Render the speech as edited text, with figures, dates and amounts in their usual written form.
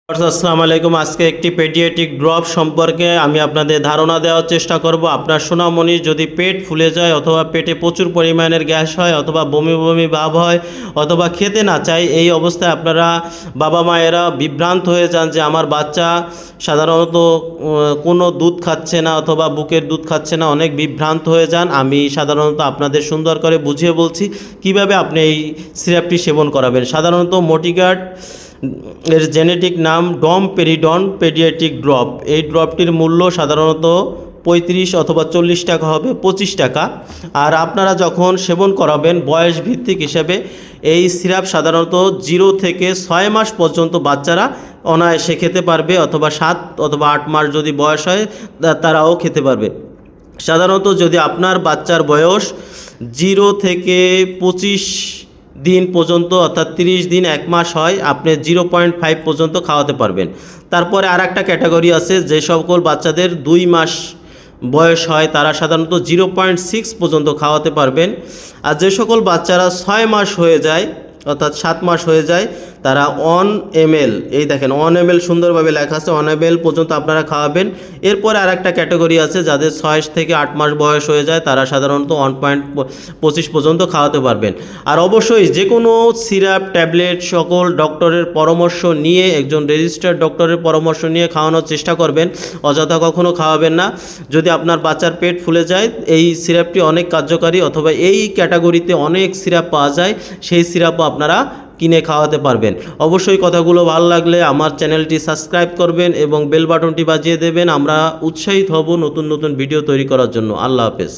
আসসালামু আলাইকুম। আজকে একটি পেডিয়াট্রিক ড্রপ সম্পর্কে আমি আপনাদের ধারণা দেওয়ার চেষ্টা করব। আপনার সোনামণি যদি পেট ফুলে যায় অথবা পেটে প্রচুর পরিমাণের গ্যাস হয় অথবা বমি বমি ভাব হয় অথবা খেতে না চায়, এই অবস্থায় আপনারা বাবা মায়েরা বিভ্রান্ত হয়ে যান যে আমার বাচ্চা সাধারণত কোনো দুধ খাচ্ছে না অথবা বুকের দুধ খাচ্ছে না, অনেক বিভ্রান্ত হয়ে যান। আমি সাধারণত আপনাদের সুন্দর করে বুঝিয়ে বলছি কিভাবে আপনি এই সিরাপটি সেবন করাবেন। সাধারণত মোটিগার্ড এর জেনেটিক নাম ডমপেরিডন পেডিয়াট্রিক ড্রপ। এই ড্রপটির মূল্য সাধারণত 35 অথবা 40 টাকা হবে, 25 টাকা। আর আপনারা যখন সেবন করাবেন বয়স ভিত্তিক হিসেবে এই সিরাপ সাধারণত 0 থেকে 6 মাস পর্যন্ত বাচ্চারা অনায়াসে খেতে পারবে, অথবা 7 অথবা 8 মাস যদি বয়স হয় তারাও খেতে পারবে। সাধারণত যদি আপনার বাচ্চার বয়স 0 থেকে 25 দিন পর্যন্ত অর্থাৎ 30 দিন 1 মাস হয়, আপনি 0.5 পর্যন্ত খাওয়াতে পারবেন। তারপরে আর একটা ক্যাটাগরি আছে, যে সকল বাচ্চাদের 2 মাস বয়স হয় তারা সাধারণত 0.6 পর্যন্ত খাওয়াতে পারবেন। আর যে সকল বাচ্চারা 6 মাস হয়ে যায় অর্থাৎ 7 মাস হয়ে যায় তারা 1 ml, এই দেখেন 1 ml সুন্দরভাবে লেখা আছে, 1 ml পর্যন্ত আপনারা খাওয়াবেন। এরপরে আর একটা ক্যাটাগরি আছে যাদের 6 থেকে 8 মাস বয়স হয়ে যায় তারা সাধারণত 1.25 পর্যন্ত খাওয়াতে পারবেন। আর অবশ্যই যে কোনো সিরাপ ট্যাবলেট সকল ডক্টরের পরামর্শ নিয়ে, একজন রেজিস্টার্ড ডক্টরের পরামর্শ নিয়ে খাওয়ানোর চেষ্টা করবেন, অযথা কখনো খাওয়াবেন না। যদি আপনার বাচ্চার পেট ফুলে যায় এই সিরাপটি অনেক কার্যকারী, অথবা এই ক্যাটাগরিতে অনেক সিরাপ পাওয়া যায়, সেই সিরাপও আপনারা কিনে খাওয়াতে পারবেন। অবশ্যই কথাগুলো ভালো লাগলে আমার চ্যানেলটি সাবস্ক্রাইব করবেন এবং বেল বাটনটি বাজিয়ে দেবেন। আমরা উৎসাহিত হব নতুন নতুন ভিডিও তৈরি করার জন্য। আল্লাহ হাফেজ।